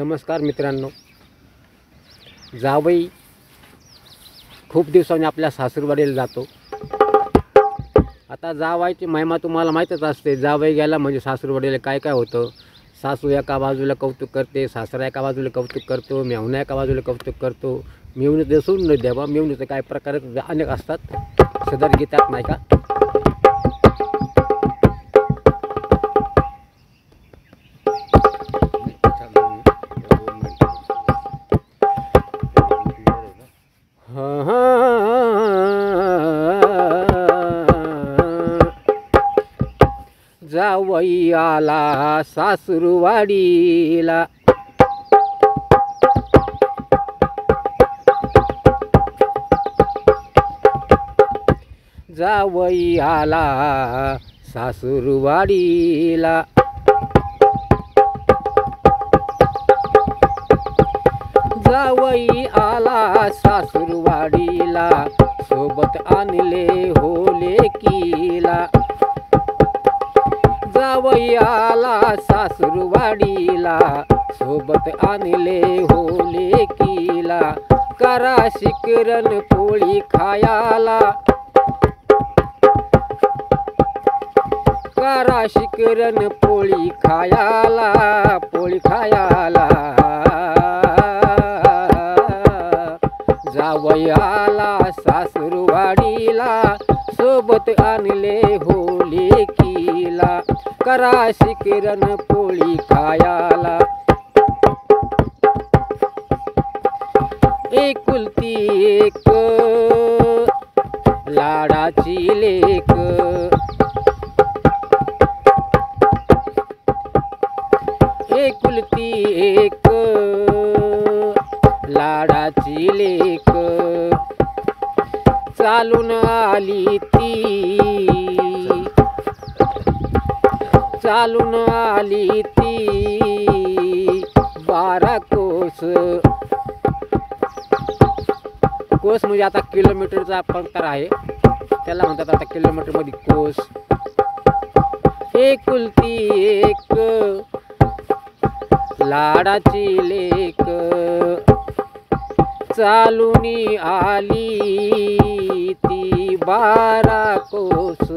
नमस्कार मित्रांनो, जावई खूप दिवसांनी आपल्या सासूरवाडीला जातो. आता जावायची महिमा तुम्हाला माहीतच असते. जावई गेला म्हणजे सासूरवाडीला काय काय होतं. सासू एका बाजूला कौतुक करते, सासरा एका बाजूला कौतुक करतो, मेहुणा एका बाजूला कौतुक करतो. मेहुणी देसून न द्यावा, मेहुणीचं काय प्रकार अनेक असतात. सदर गीतात नाही का. जावई आला सासूरवाडीला, जावई आला सासूरवाडीला. जावई आला सासूरवाडीला, सोबत आणले होले कीला. जावई आला सासूरवाडीला, सोबत आणले होले कीला. करा शिकरण पोळी खायाला, करा शिकरण पोळी खायाला, पोळी खायाला. जावई आला सासूरवाडीला, सोबत आणले होले कीला. करा शिकरण पोळी खायाला. एकुलती एक लाडाची लेक, एकुलती एक लाडाची लेक. चालून आली ती, चालून आली ती 12 कोस. कोस म्हणजे आता किलोमीटरचा अंतर आहे, त्याला म्हणतात आता किलोमीटरमध्ये कोस. एकुलती एक लाडाची लेक, चालूनी आली ती 12 कोस.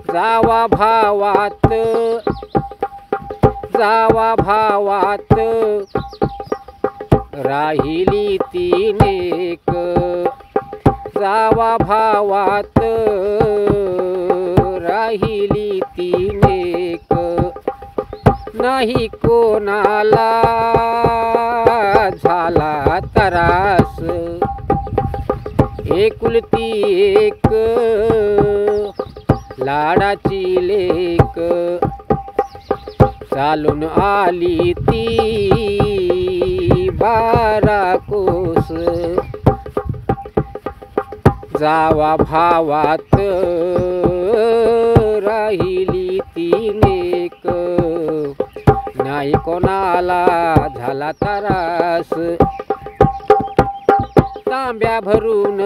जावा भावात, जावा भावात राहिली ती नेक. जावा भावात राहिली ती नेक. नाही कोणाला झाला त्रास, एकुलती एक लाडाची लेक. चालून आली ती 12 कोस. जावा भावात राहिली ती नेक. नाही कोणाला झाला त्रास. तांब्या भरून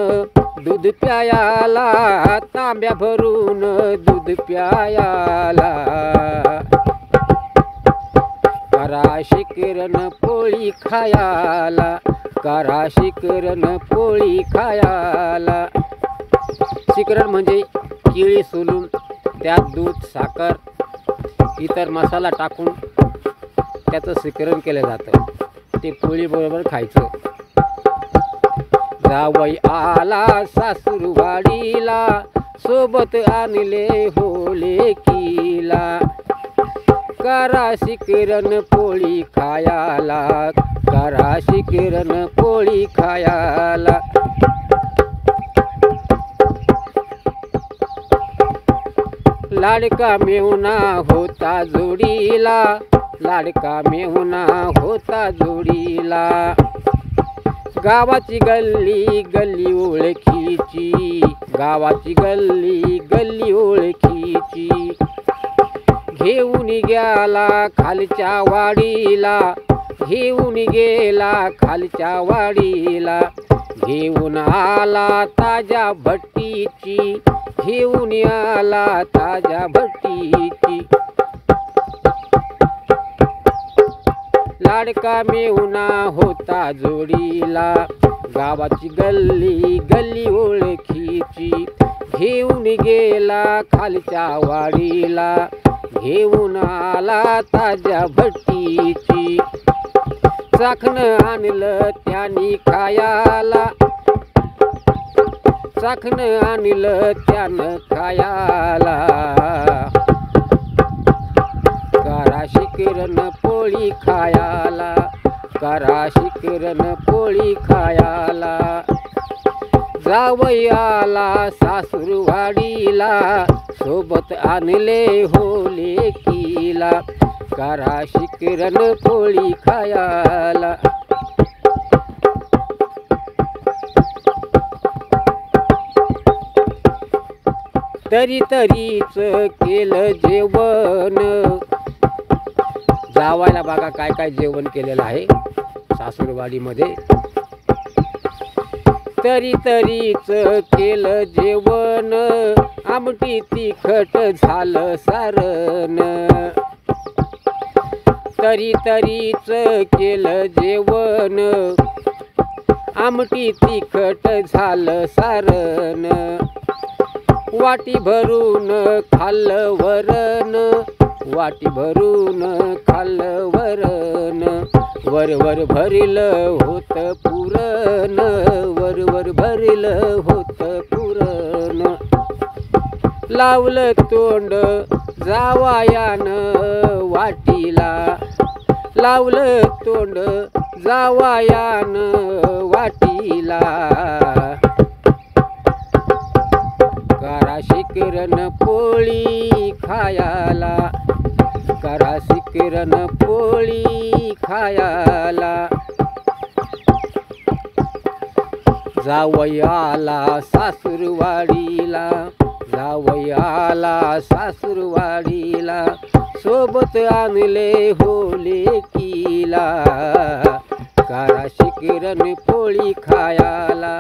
दूध प्यायाला, तांब्या भरून दूध प्यायाला. करा शिकरण पोळी खायाला, करा शिकरण पोळी खायाला. शिकरण म्हणजे केळी सोलून त्यात दूध, साखर, इतर मसाला टाकून त्याचं शिकरण केलं जातं. ते पोळी बरोबर खायचं. जावई आला सासूरवाडीला, सोबत आणले होले कीला. करा शिकरण पोळी खायाला, करा शिकरण पोळी खायाला. लाडका मेहुणा होता जोडीला, लाडका मेहुणा होता जोडीला. गावाची गल्ली गल्ली ओळखीची, गावाची गल्ली गल्ली ओळखीची. घेऊन गेला खालच्या वाडीला, घेऊन गेला खालच्या वाडीला. घेऊन आला ताज्या भट्टीची, घेऊन आला ताज्या भट्टीची. लाडका मेहुणा होता जोडीला, गावाची गल्ली गल्ली ओळखीची, घेऊन गेला खालच्या वाडीला, घेऊन आला ताज्या भट्टीची, चाखणं आणलं त्यानी खायाला, चाखणं आणलं त्यानं खायाला, करा शिकरण पोळी खायाला, करा शिकरण पोळी खायाला, जावई आला सासूरवाडीला, सोबत आणले हो लेकीला, करा शिकरण पोळी खायाला. तरी तरीच केलं जेवण, जावायला बघा काय काय जेवण केलेलं आहे सासूरवाडीमध्ये. तरी तरीच केलं जेवण, आमटी तिखट झालं सारण, तरी तरीच केलं जेवण, आमटी तिखट झालं सारण, वाटी भरून खाल्लं वरण, वाटी भरून खाल्लं वरण, वर भरलं होतं पुरण, वर भरलं होतं पुरण, लावलं तोंड जावायानं वाटीला, लावलं तोंड जावायानं वाटीला, करा शिकरण पोळी खायाला, करा शिकरण पोळी खायाला, जावई आला सासूरवाडीला, जावई आला सासूरवाडीला, सोबत आणले हो लेकीला, करा शिकरण पोळी खायाला,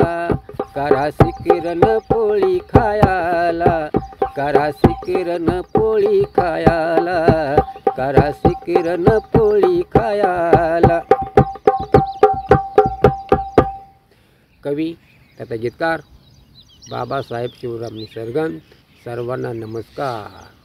करा शिकरण पोळी खायाला, करा शिकरण पोळी खायाला, करा शिकरण पोळी खायाला. कवी तथा गीतकार बाबासाहेब शिवराम निसर्गन. सर्वांना नमस्कार.